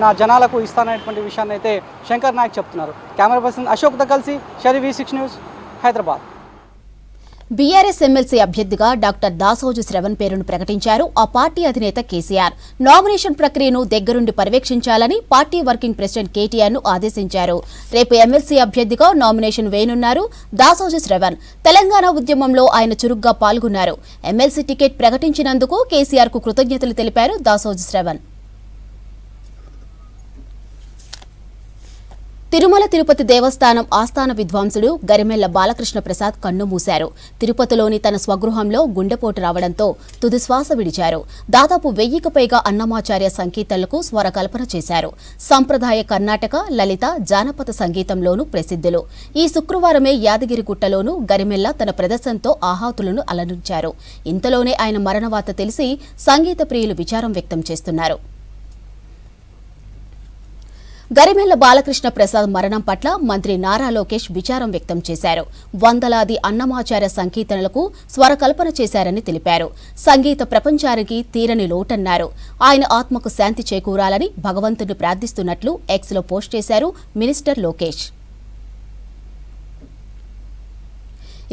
నా జనాలకు ఇస్తాననేటువంటి విషయాన్ని అయితే శంకర్ నాయక్ చెప్తున్నారు. కెమెరా పర్సన్ అశోక్తో కలిసి Sharif, V6 news, Hyderabad. BRS MLC అభ్యర్థిగా డాక్టర్ దాసోజు శ్రవణ్ పేరును ప్రకటించారు ఆ పార్టీ అధినేత కేసీఆర్. నామినేషన్ ప్రక్రియను దగ్గరుండి పర్యవేక్షించాలని పార్టీ వర్కింగ్ ప్రెసిడెంట్ కేటీఆర్ ను ఆదేశించారు. రేపు ఎమ్మెల్సీ అభ్యర్థిగా నామినేషన్ వేయనున్నారు దాసోజు శ్రవణ్. తెలంగాణ ఉద్యమంలో ఆయన చురుగ్గా పాల్గొన్నారు. ఎమ్మెల్సీ టికెట్ ప్రకటించినందుకు కేసీఆర్ కు కృతజ్ఞతలు తెలిపారు దాసోజు శ్రవణ్. తిరుమల తిరుపతి దేవస్థానం ఆస్థాన విద్వాంసుడు గరిమెళ్ల బాలకృష్ణ ప్రసాద్ కన్నుమూశారు. తిరుపతిలోని తన స్వగృహంలో గుండెపోటు రావడంతో తుదిశ్వాస విడిచారు. దాదాపు 1000కు పైగా అన్నమాచార్య సంకీర్తనలకు స్వరకల్పన చేశారు. సంప్రదాయ కర్ణాటక, లలిత, జానపద సంగీతంలోనూ ప్రసిద్ధులు. ఈ శుక్రవారమే యాదగిరిగుట్టలోనూ గరిమెళ్ల తన ప్రదర్శనతో ఆహాతులను అలరించారు. ఇంతలోనే ఆయన మరణవార్త తెలిసి సంగీత ప్రియులు విచారం వ్యక్తం చేస్తున్నారు. గరిమెళ్ల బాలకృష్ణ ప్రసాద్ మరణం పట్ల మంత్రి నారా లోకేష్ విచారం వ్యక్తం చేశారు. వందలాది అన్నమాచార్య సంకీర్తనలకు స్వరకల్పన చేశారని తెలిపారు. సంగీత ప్రపంచానికి తీరని లోటన్నారు. ఆయన ఆత్మకు శాంతి చేకూరాలని భగవంతుడిని ప్రార్థిస్తున్నట్లు ఎక్స్లో పోస్ట్ చేశారు మినిస్టర్ లోకేష్.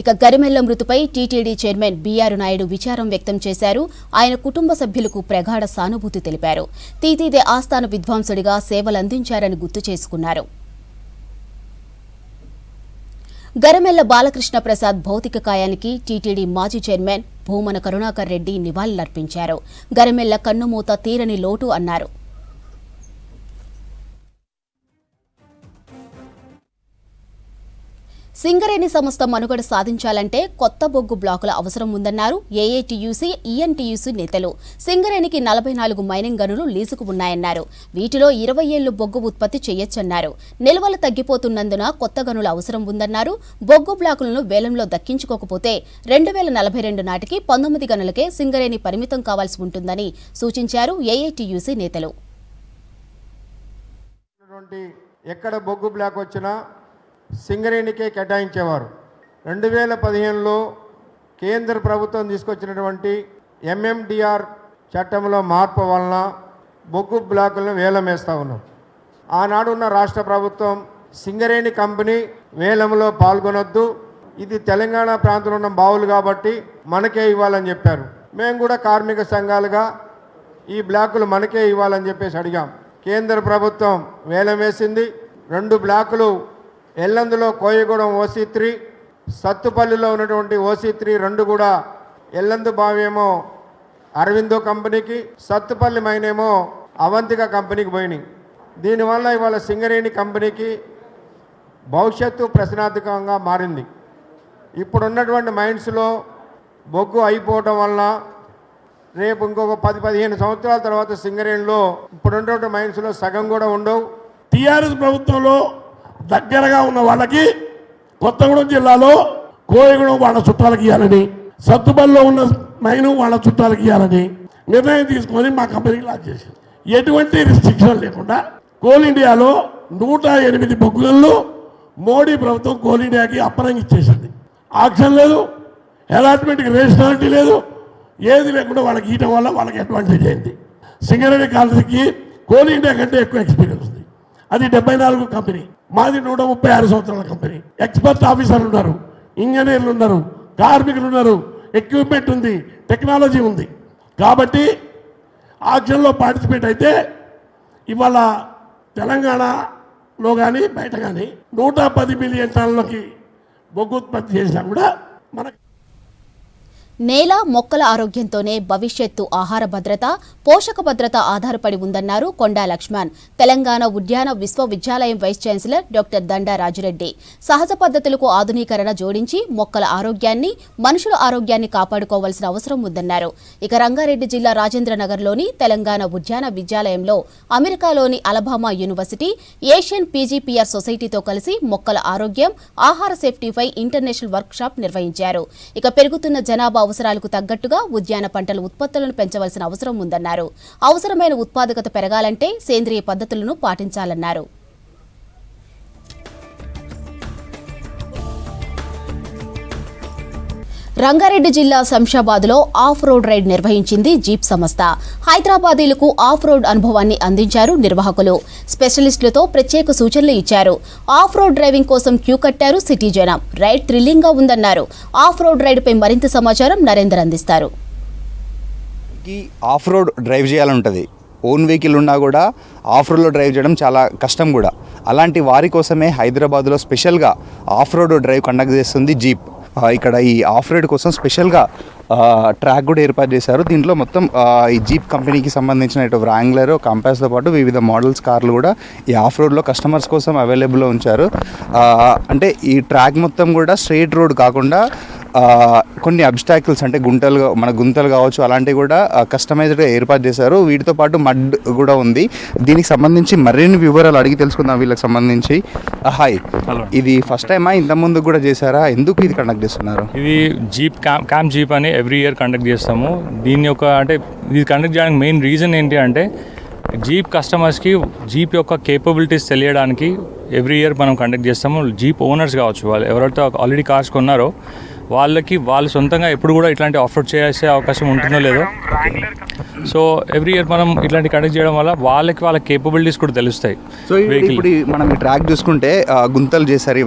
ఇక గరిమెళ్ల మృతిపై టీటీడీ చైర్మన్ బీఆర్ నాయుడు విచారం వ్యక్తం చేశారు. ఆయన కుటుంబ సభ్యులకు ప్రగాఢ సానుభూతి తెలిపారు. తీతీదే ఆస్థాన విద్వాంసుడిగా సేవలందించారని గుర్తు చేసుకున్నారు. గరిమెళ్ల బాలకృష్ణ ప్రసాద్ భౌతిక కాయానికి టీటీడీ మాజీ చైర్మన్ భూమన కరుణాకర్ రెడ్డి నివాళులర్పించారు. గరిమెళ్ల కన్నుమూత తీరని లోటు అన్నారు. సింగరేణి సంస్థ మనుగడ సాధించాలంటే కొత్త బొగ్గు బ్లాకుల అవసరం ఉందన్నారు ఏఐటీయూసీ, ఈఎన్టీయూసీ నేతలు. సింగరేణికి 44 మైనింగ్ గనులు లీజుకు ఉన్నాయన్నారు. వీటిలో 20 ఏళ్లు బొగ్గు ఉత్పత్తి చేయొచ్చన్నారు. నిల్వలు తగ్గిపోతున్నందున కొత్త గనుల అవసరం ఉందన్నారు. బొగ్గు బ్లాకులను వేలంలో దక్కించుకోకపోతే 2042 నాటికి 19 గనులకే సింగరేణి పరిమితం కావాల్సి ఉంటుందని సూచించారు ఏఐటీయూసీ నేతలు. ఎక్కడ బొగ్గు బ్లాక్ వచ్చినా సింగరేణికే కేటాయించేవారు. 2015లో కేంద్ర ప్రభుత్వం తీసుకొచ్చినటువంటి ఎంఎండిఆర్ చట్టంలో మార్పు వలన బొగ్గు బ్లాకులను వేలం వేస్తూ ఉన్నాం. ఆనాడు ఉన్న రాష్ట్ర ప్రభుత్వం సింగరేణి కంపెనీ వేలంలో పాల్గొనొద్దు, ఇది తెలంగాణ ప్రాంతంలో ఉన్న బావులు కాబట్టి మనకే ఇవ్వాలని చెప్పారు. మేము కూడా కార్మిక సంఘాలుగా ఈ బ్లాకులు మనకే ఇవ్వాలని చెప్పేసి అడిగాం. కేంద్ర ప్రభుత్వం వేలం వేసింది. 2 బ్లాకులు ఎల్లందులో కోయగూడెం OC3, సత్తుపల్లిలో ఉన్నటువంటి OC3 2 కూడా ఎల్లందు బావేమో అరవిందో కంపెనీకి, సత్తుపల్లి మైనేమో అవంతిక కంపెనీకి పోయినాయి. దీనివల్ల ఇవాళ సింగరేణి కంపెనీకి భవిష్యత్తు ప్రశ్నార్థకంగా మారింది. ఇప్పుడున్నటువంటి మైన్స్లో బొగ్గు అయిపోవటం వల్ల రేపు ఇంకొక 10-15 సంవత్సరాల తర్వాత సింగరేణిలో ఇప్పుడున్నటువంటి మైన్స్లో సగం కూడా ఉండవు. టీఆర్ఎస్ ప్రభుత్వంలో దగ్గరగా ఉన్న వాళ్ళకి కొత్తగూడెం జిల్లాలో కోయగూడెం వాళ్ళ చుట్టాలకు ఇవ్వాలని, సత్తుపల్లిలో ఉన్న మైను వాళ్ళ చుట్టాలకు ఇవ్వాలని నిర్ణయం తీసుకొని మా కంపెనీకి లాంచ్ చేసింది. ఎటువంటి రిస్ట్రిక్షన్ లేకుండా కోల్ ఇండియాలో 108 బొగ్గు గనులు మోడీ ప్రభుత్వం కోల్ ఇండియాకి అప్పనంగా ఇచ్చేసింది. ఆక్షన్ లేదు, అలాట్మెంట్కి రేషనాలిటీ లేదు, ఏది లేకుండా వాళ్ళకి ఇవ్వడం వల్ల వాళ్ళకి అడ్వాంటేజ్ అయింది. సింగరేణి కాలనీకి కోల్ ఇండియా కంటే ఎక్కువ ఎక్స్పీరియన్స్ ఉంది. అది 74 కంపెనీ, మాది 136 సంవత్సరాల కంపెనీ. ఎక్స్పర్ట్ ఆఫీసర్లు ఉన్నారు, ఇంజనీర్లు ఉన్నారు, కార్మికులు ఉన్నారు, ఎక్విప్మెంట్ ఉంది, టెక్నాలజీ ఉంది. కాబట్టి ఆక్షన్లో పార్టిసిపేట్ అయితే ఇవాళ తెలంగాణలో కానీ బయట కానీ 110 మిలియన్ టన్నులకి బొగ్గు ఉత్పత్తి చేసినా కూడా మనకు నేల, మొక్కల ఆరోగ్యంతోనే భవిష్యత్తు ఆహార భద్రత, పోషక భద్రత ఆధారపడి ఉందన్నారు కొండా లక్ష్మణ్. తెలంగాణ ఉద్యాన విశ్వవిద్యాలయం వైస్ ఛాన్సలర్ డాక్టర్ దండా రాజురెడ్డి. సహజ పద్ధతులకు ఆధునీకరణ జోడించి మొక్కల ఆరోగ్యాన్ని, మనుషుల ఆరోగ్యాన్ని కాపాడుకోవాల్సిన అవసరం ఉందన్నారు. ఇక రంగారెడ్డి జిల్లా రాజేంద్రనగర్లోని తెలంగాణ ఉద్యాన విద్యాలయంలో అమెరికాలోని అలబామా యూనివర్సిటీ, ఏషియన్ పీజీపీఆర్ సొసైటీతో కలిసి మొక్కల ఆరోగ్యం, ఆహార సేఫ్టీపై ఇంటర్నేషనల్ వర్క్ షాప్ నిర్వహించారు. ఇక పెరుగుతున్న జనాభా అవసరాలకు తగ్గట్టుగా ఉద్యాన పంటల ఉత్పత్తులను పెంచవలసిన అవసరం ఉందన్నారు. అవసరమైన ఉత్పాదకత పెరగాలంటే సేంద్రియ పద్ధతులను పాటించాలన్నారు. రంగారెడ్డి జిల్లా శంషాబాద్లో ఆఫ్ రోడ్ రైడ్ నిర్వహించింది జీప్ సంస్థ. హైదరాబాదీలకు ఆఫ్ రోడ్ అనుభవాన్ని అందించారు నిర్వాహకులు. స్పెషలిస్టులతో ప్రత్యేక సూచనలు ఇచ్చారు. ఆఫ్ రోడ్ డ్రైవింగ్ కోసం క్యూ కట్టారు సిటీ జనం. రైడ్ థ్రిల్లింగ్ గా ఉందన్నారు. ఆఫ్ రోడ్ రైడ్పై మరింత సమాచారం నరేందర్ అందిస్తారు. ఆఫ్ రోడ్ డ్రైవ్ చేయాలంటుంది. ఓన్ వెహికల్ ఉన్నా కూడా ఆఫ్ రోడ్లో డ్రైవ్ చేయడం చాలా కష్టం కూడా. అలాంటి వారి కోసమే హైదరాబాద్లో స్పెషల్గా ఆఫ్ రోడ్ డ్రైవ్ కండక్ట్ చేస్తుంది జీప్. ఇక్కడ ఈ ఆఫ్ రోడ్ కోసం స్పెషల్గా ట్రాక్ కూడా ఏర్పాటు చేశారు. దీంట్లో మొత్తం ఈ జీప్ కంపెనీకి సంబంధించిన ఇటు వ్రాంగ్లర్, కంపాస్తో పాటు వివిధ మోడల్స్ కార్లు కూడా ఈ ఆఫ్ రోడ్లో కస్టమర్స్ కోసం అవైలబుల్లో ఉంచారు. అంటే ఈ ట్రాక్ మొత్తం కూడా స్ట్రెయిట్ రోడ్ కాకుండా కొన్ని అబ్స్టాకిల్స్ అంటే గుంతలు కావచ్చు, అలాంటివి కూడా కస్టమైజ్డ్గా ఏర్పాటు చేశారు. వీటితో పాటు మడ్ కూడా ఉంది. దీనికి సంబంధించి మరిన్ని వివరాలు అడిగి తెలుసుకుందాం వీళ్ళకి సంబంధించి. హాయ్, ఇది ఫస్ట్ టైమా ఇంతకుముందు కూడా చేశారా? ఎందుకు ఇది కండక్ట్ చేస్తున్నారు? ఇది జీప్ క్యాంప్ జీప్ అని ఎవ్రీ ఇయర్ కండక్ట్ చేస్తాము. దీని యొక్క అంటే ఇది కండక్ట్ చేయడానికి మెయిన్ రీజన్ ఏంటి అంటే జీప్ కస్టమర్స్కి జీప్ యొక్క కేపబిలిటీస్ తెలియడానికి ఎవ్రీ ఇయర్ మనం కండక్ట్ చేస్తాము. జీప్ ఓనర్స్ కావచ్చు, వాళ్ళు ఎవరైతే ఆల్రెడీ కార్స్ కొన్నారో వాళ్ళు సొంతంగా ఎప్పుడు కూడా ఇట్లాంటి ఆఫ్ రోడ్ చేసే అవకాశం ఉంటుందో లేదో సో ఎవ్రీ ఇయర్ మనం ఇట్లాంటి కండక్ట్ చేయడం వల్ల వాళ్ళ కేపబిలిటీస్ కూడా తెలుస్తాయి. సో ఇప్పుడు మనం ఈ ట్రాక్ చూసుకుంటే గుంతలు చేశారు,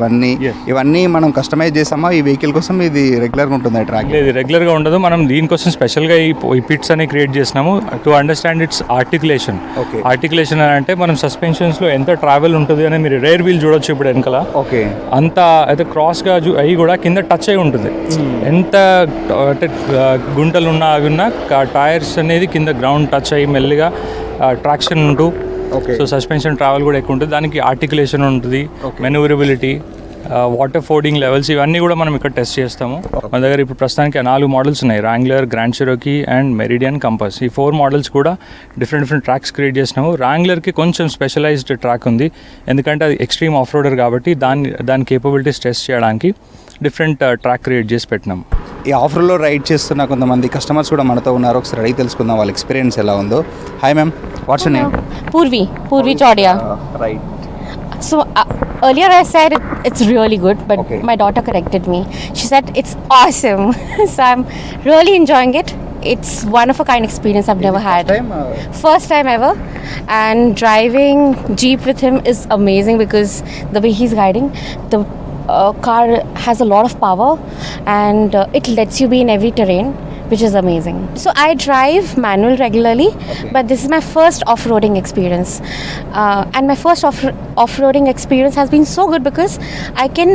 ఇవన్నీ మనం కస్టమైజ్ చేసామా ఈ వెహికల్ కోసం? ఇది రెగ్యులర్గా ఉంటుంది ట్రాక్? లేదు, రెగ్యులర్గా ఉండదు. మనం దీనికోసం స్పెషల్గా ఈ పిట్స్ అని క్రియేట్ చేసినాము to understand it's articulation. Articulation అని అంటే మనం సస్పెన్షన్స్లో ఎంత ట్రావెల్ ఉంటుంది అని మీరు రేర్ వీల్ చూడొచ్చు ఇప్పుడు వెనకాల. ఓకే, అంత అయితే క్రాస్గా అవి కూడా కింద టచ్ అయి ఉంటుంది. ఎంత అంటే గుంటలు ఉన్నా అవి ఉన్నా టైర్స్ అనేది కింద గ్రౌండ్ టచ్ అయ్యి మెల్లిగా ట్రాక్షన్ ఉంటూ, సో సస్పెన్షన్ ట్రావెల్ కూడా ఎక్కువ ఉంటుంది. దానికి ఆర్టికులేషన్ ఉంటుంది, మెనూవరబిలిటీ, వాటర్ ఫోర్డింగ్ లెవెల్స్, ఇవన్నీ కూడా మనం ఇక్కడ టెస్ట్ చేస్తాము. మన దగ్గర ఇప్పుడు ప్రస్తుతానికి 4 మోడల్స్ ఉన్నాయి, Wrangler, grand Cherokee and meridian, compass. ఈ 4 మోడల్స్ కూడా డిఫరెంట్ ట్రాక్స్ క్రియేట్ చేసినాము. రాంగ్లర్కి కొంచెం స్పెషలైజ్డ్ ట్రాక్ ఉంది, ఎందుకంటే అది ఎక్స్ట్రీమ్ ఆఫ్ రోడర్ కాబట్టి దాని కేపబిలిటీస్ టెస్ట్ చేయడానికి డిఫరెంట్ ట్రాక్ క్రియేట్ చేసి పెట్టినాము. ఈ ఆఫర్లో రైడ్ చేస్తున్న కొంతమంది కస్టమర్స్ కూడా మనతో ఉన్నారు, ఒకసారి అడిగి తెలుసుకుందాం వాళ్ళ ఎక్స్పీరియన్స్ ఎలా ఉందో. Hi ma'am, what's your name? Purvi Chaudia. Right. So earlier I said it's really good, but my daughter corrected me. She said it's awesome. So I'm really enjoying it. It's one of a kind experience I've never had. First time ever. And driving Jeep with him is amazing because the way he's guiding, the car has a lot of power and it lets you be in every terrain, which is amazing. So I drive manual regularly, but this is my first off-roading experience. And my first off-roading experience has been so good because I can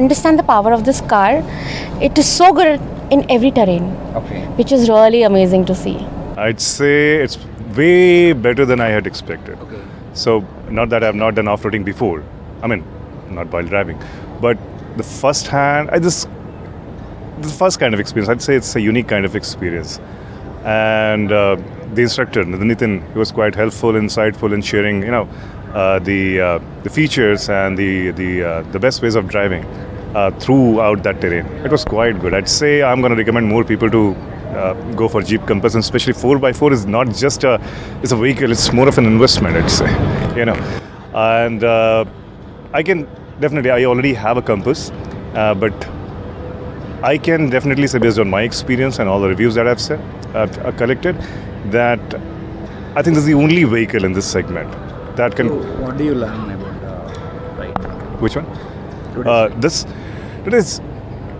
understand the power of this car. It is so good in every terrain, which is really amazing to see. I'd say it's way better than I had expected. So not that I've not done off-roading before. I mean, not while driving, but the first kind of experience, I'd say it's a unique kind of experience. And the instructor Nitin, he was quite helpful, insightful in sharing the features and the best ways of driving throughout that terrain. It was quite good. I'd say I'm going to recommend more people to go for Jeep Compass, and especially 4x4 is not just it's a vehicle, it's more of an investment, I'd say. And I already have a Compass, but I can definitely say, based on my experience and all the reviews that I've collected, that I think this is the only vehicle in this segment that can... What do you learn about Which one?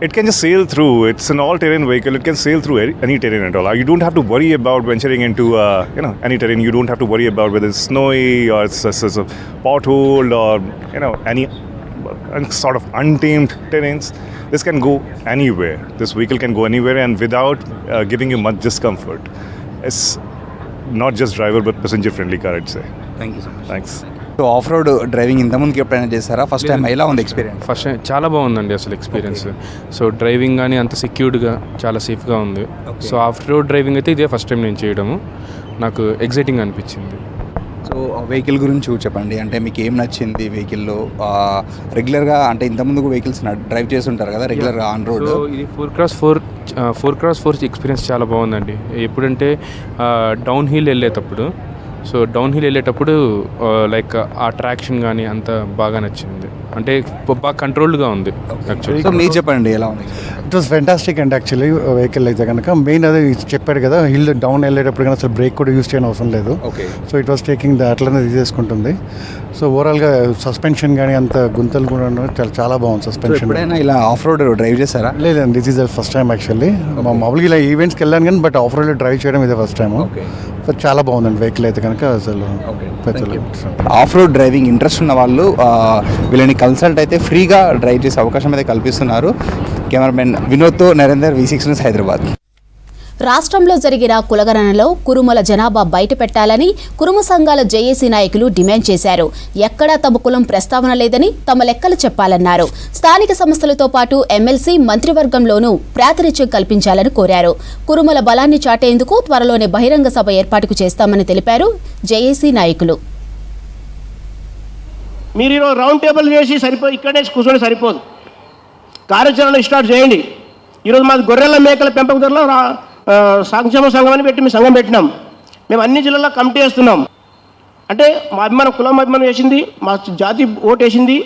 It can just sail through. It's an all-terrain vehicle. It can sail through any terrain at all. You don't have to worry about venturing into any terrain. You don't have to worry about whether it's snowy or it's a pothole or any sort of untamed terrains. This can go anywhere. This vehicle can go anywhere and without giving you much discomfort. It's not just driver but passenger friendly car, I'd say. Thank you so much. Thanks. So off road driving ఇంతకుముందుకి ఎప్పుడైనా చేశారా? ఫస్ట్ టైం ఎలా ఉంది ఎక్స్పీరియన్స్? ఫస్ట్ టైం చాలా బాగుందండి అసలు ఎక్స్పీరియన్స్. సో డ్రైవింగ్ కానీ అంత సెక్యూర్డ్గా చాలా సేఫ్గా ఉంది. సో ఆఫ్ రోడ్ డ్రైవింగ్ అయితే ఇదే ఫస్ట్ టైం నేను చేయడము, నాకు ఎగ్జైటింగ్ అనిపించింది. సో వెహికల్ గురించి చెప్పండి, అంటే మీకు ఏం నచ్చింది వెహికల్లో? రెగ్యులర్గా అంటే ఇంతకుముందు వెహికల్స్ డ్రైవ్ చేసి ఉంటారు కదా రెగ్యులర్గా ఆన్ రోడ్. సో ఇది 4x4 ఎక్స్పీరియన్స్ చాలా బాగుందండి. ఎప్పుడంటే డౌన్ హిల్ వెళ్ళేటప్పుడు లైక్ ఆ ట్రాక్షన్ కానీ అంత బాగా నచ్చింది, అంటే బాగా కంట్రోల్డ్గా ఉంది యాక్చువల్లీ. సో మీరు చెప్పండి ఎలా ఉంది? It was fantastic and actually vehicle అయితే కనుక మెయిన్ అదే చెప్పాడు కదా, హిల్ డౌన్ వెళ్ళేటప్పుడు కానీ అసలు బ్రేక్ కూడా యూస్ చేయని అవసరం లేదు. సో ఇట్ వాస్ టేకింగ్ అట్లనే తీసేసుకుంటుంది. సో ఓవరాల్గా సస్పెన్షన్ కానీ అంత గుంతలు కూడా చాలా బాగుంది సస్పెన్షన్. ఎప్పుడైనా ఇలా ఆఫ్ రోడ్ డ్రైవ్ చేశారా? లేదండి, this is first time actually. మామూలుగా ఇలా ఈవెంట్స్కి వెళ్ళాను కానీ బట్ ఆఫ్ రోడ్ డ్రైవ్ చేయడం ఇదే ఫస్ట్ టైము. చాలా బాగుందండి వెహికల్ అయితే కనుక అసలు. ఆఫ్ రోడ్ డ్రైవింగ్ ఇంట్రెస్ట్ ఉన్న వాళ్ళు వీళ్ళని కన్సల్ట్ అయితే ఫ్రీగా డ్రైవ్ చేసే అవకాశం అయితే కల్పిస్తున్నారు. కెమెరామెన్ వినోద్తో నరేందర్, V6 న్యూస్, హైదరాబాద్. రాష్ట్రంలో జరిగిన కులగణనలో కురుమల జనాభా బయట పెట్టాలని కురుమ సంఘాల జేఏసీ నాయకులు డిమాండ్ చేశారు. ఎక్కడా తమ కులం ప్రస్తావన లేదని తమ లెక్కలు చెప్పాలన్నారు. స్థానిక సంస్థలతో పాటు ఎమ్మెల్సీ, మంత్రివర్గంలోనూ ప్రాతినిధ్యం కల్పించాలని కోరారు. కురుమల బలాన్ని చాటేందుకు త్వరలోనే బహిరంగ సభ ఏర్పాటు చేస్తామని తెలిపారు జేఏసీ నాయకులు. మీరు ఈరోజు రౌండ్ టేబుల్ చేసి ఇక్కడే కూర్చొని సరిపోదు, కార్యాచరణ స్టార్ట్ చేయండి. ఈరోజు మాది గొర్రెల మేకల పెంపకదారులో సంక్షేమ సంఘం అని పెట్టి మేము సంఘం పెట్టినాం. మేము అన్ని జిల్లాల్లో కమిటీ వేస్తున్నాం. అంటే మా అభిమానం, కులం అభిమానం వేసింది, మా జాతి ఓటు వేసింది,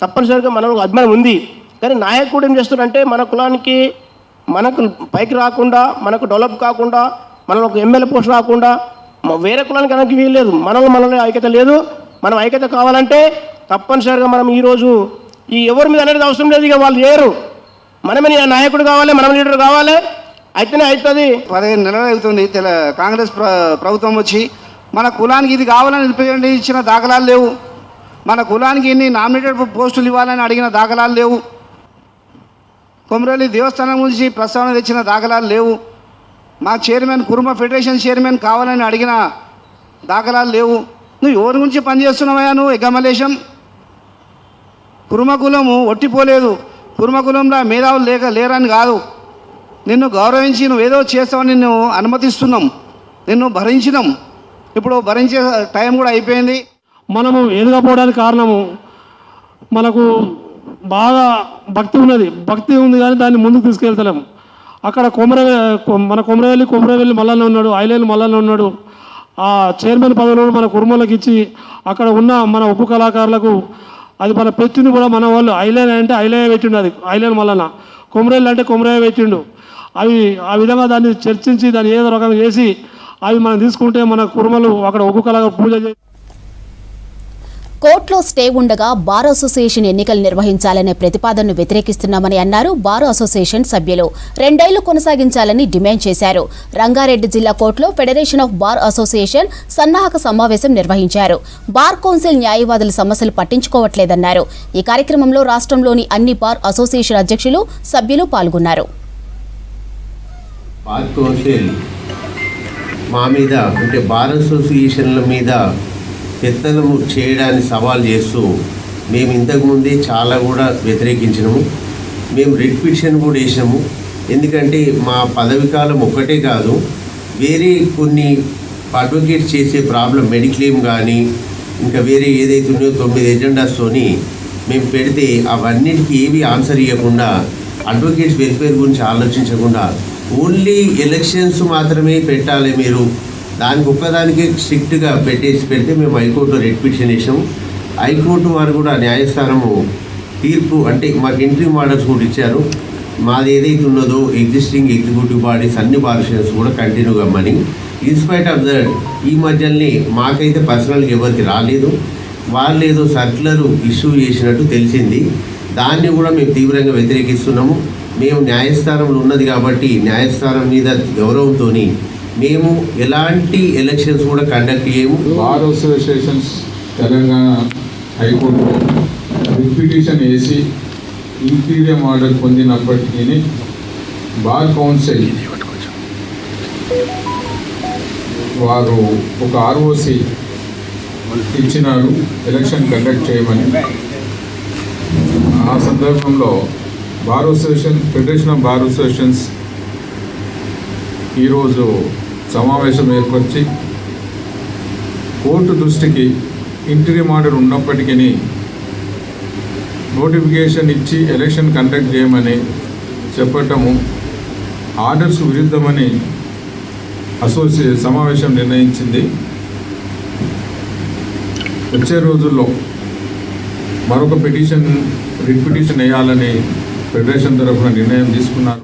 తప్పనిసరిగా మనకు అభిమానం ఉంది. కానీ నాయకుడు ఏం చేస్తున్నారంటే మన కులానికి మనకు పైకి రాకుండా, మనకు డెవలప్ కాకుండా మనలో ఒక ఎమ్మెల్యే పోస్ట్ రాకుండా వేరే కులానికి అనడానికి వీల్లేదు. మనలో ఐక్యత లేదు. మనం ఐక్యత కావాలంటే తప్పనిసరిగా మనం ఈరోజు ఈ ఎవరి మీద అనేది అవసరం లేదు. ఇక వాళ్ళు చేయరు. మనమే నాయకుడు కావాలి, మనం లీడర్ కావాలి, అయితేనే అవుతుంది. 15 నెలలు అవుతుంది కాంగ్రెస్ ప్రభుత్వం వచ్చి. మన కులానికి ఇది కావాలని ఇచ్చిన దాఖలాలు లేవు. మన కులానికి ఇన్ని నామినేటెడ్ పోస్టులు ఇవ్వాలని అడిగిన దాఖలాలు లేవు. కొమరవెల్లి దేవస్థానం గురించి ప్రస్తావన తెచ్చిన దాఖలాలు లేవు. మా చైర్మన్ కురుమ ఫెడరేషన్ చైర్మన్ కావాలని అడిగిన దాఖలాలు లేవు. నువ్వు ఎవరి గురించి పనిచేస్తున్నావా? నువ్వు ఎగ్గమలేశం. కురుమ కులము ఒట్టిపోలేదు. కురుమ కులంలో మేధావులు లేరని కాదు. నిన్ను గౌరవించి నువ్వేదో చేస్తావని నిన్ను అనుమతిస్తున్నాం, నిన్ను భరించినాం. ఇప్పుడు భరించే టైం కూడా అయిపోయింది. మనము ఎదగపోవడానికి కారణము మనకు బాగా భక్తి ఉంది కానీ దాన్ని ముందుకు తీసుకెళ్తలేము. అక్కడ మన కొమరవెల్లి మల్లన్న ఉన్నాడు, ఐలేలు మల్లన్న ఉన్నాడు. ఆ చైర్మన్ పదవులను మన కుర్మలకు ఇచ్చి అక్కడ ఉన్న మన ఉప్పు కళాకారులకు అది మన పెట్టింది కూడా మన వాళ్ళు. ఐలేన్ అంటే ఐలేయ పెట్టిండు, అది ఐలేన్ మల్లన్న. కొమరవెల్లి అంటే కొమరయ్య పెట్టిండు. అవి ఆ విధంగా దాన్ని చర్చించి దాన్ని ఏదో రకంగా చేసి అవి మనం తీసుకుంటే మన కుర్మలు అక్కడ ఉప్పు కళాకారు పూజ చేసి. కోర్టులో స్టే ఉండగా బార్ అసోసియేషన్ ఎన్నికలు నిర్వహించాలనే ప్రతిపాదనను వ్యతిరేకిస్తున్నామని అన్నారు బార్ అసోసియేషన్ సభ్యులు. 2 ఏళ్లు కొనసాగించాలని డిమాండ్ చేశారు. రంగారెడ్డి జిల్లా కోర్టులో ఫెడరేషన్ ఆఫ్ బార్ అసోసియేషన్ సన్నాహక సమావేశం నిర్వహించారు. బార్ కౌన్సిల్ న్యాయవాదుల సమస్యలు పట్టించుకోవట్లేదన్నారు. ఈ కార్యక్రమంలో రాష్ట్రంలోని అన్ని బార్ అసోసియేషన్ అధ్యక్షులు, సభ్యులు పాల్గొన్నారు. బార్ కౌన్సిల్ మా మీద అంటే బార్ అసోసియేషన్ల మీద పెత్తనము చేయడాన్ని సవాల్ చేస్తూ మేము ఇంతకుముందే చాలా కూడా వ్యతిరేకించినాము. మేము రిట్ పిటిషన్ కూడా వేసినాము. ఎందుకంటే మా పదవి కాలం ఒక్కటే కాదు, వేరే కొన్ని అడ్వకేట్స్ చేసే ప్రాబ్లం మెడిక్లెయిమ్ కానీ ఇంకా వేరే ఏదైతే ఉన్నాయో 9 ఎజెండాస్తోని మేము పెడితే అవన్నిటికీ ఏవి ఆన్సర్ ఇవ్వకుండా అడ్వకేట్స్ వెల్ఫేర్ గురించి ఆలోచించకుండా ఓన్లీ ఎలక్షన్స్ మాత్రమే పెట్టాలి మీరు, దానికి ఒక్కదానికే స్ట్రిక్ట్గా పెడితే మేము హైకోర్టులో రిట్ పిటిషన్ వేసాము. హైకోర్టు వారు కూడా న్యాయస్థానము తీర్పు అంటే మాకు ఇంట్రీమ్ ఆర్డర్స్ కూడా ఇచ్చారు. మాది ఏదైతే ఉన్నదో ఎగ్జిస్టింగ్ ఎగ్జిక్యూటివ్ బాడీస్ అన్ని బారిషన్స్ కూడా కంటిన్యూ కమ్మని. ఇన్స్పైట్ ఆఫ్ దట్ ఈ మధ్యనే మాకైతే పర్సనల్గా ఎవరికి రాలేదు. వాళ్ళు ఏదో సర్క్యులర్ ఇష్యూ చేసినట్టు తెలిసింది. దాన్ని కూడా మేము తీవ్రంగా వ్యతిరేకిస్తున్నాము. మేము న్యాయస్థానంలో ఉన్నది కాబట్టి న్యాయస్థానం మీద గౌరవంతో మేము ఎలాంటి ఎలక్షన్స్ కూడా కండక్ట్ చేయము. బార్ అసోసియేషన్స్ తెలంగాణ హైకోర్టులో రిట్ పిటిషన్ వేసి ఇంటీరియం ఆర్డర్ పొందినప్పటికీ బార్ కౌన్సిల్ వారు ఒక ఆర్ఓసి ఇచ్చినారు ఎలక్షన్ కండక్ట్ చేయమని. ఆ సందర్భంలో bar association federation of bar associations ఈరోజు సమావేశం ఏర్పరిచి కోర్టు దృష్టికి ఇంటీరియం ఆర్డర్ ఉన్నప్పటికీ నోటిఫికేషన్ ఇచ్చి ఎలక్షన్ కండక్ట్ చేయమని చెప్పటము ఆర్డర్స్ విరుద్ధమని సమావేశం నిర్ణయించింది. వచ్చే రోజుల్లో మరొక రిట్ పిటిషన్ వేయాలని ఫెడరేషన్ తరఫున నిర్ణయం తీసుకున్నారు.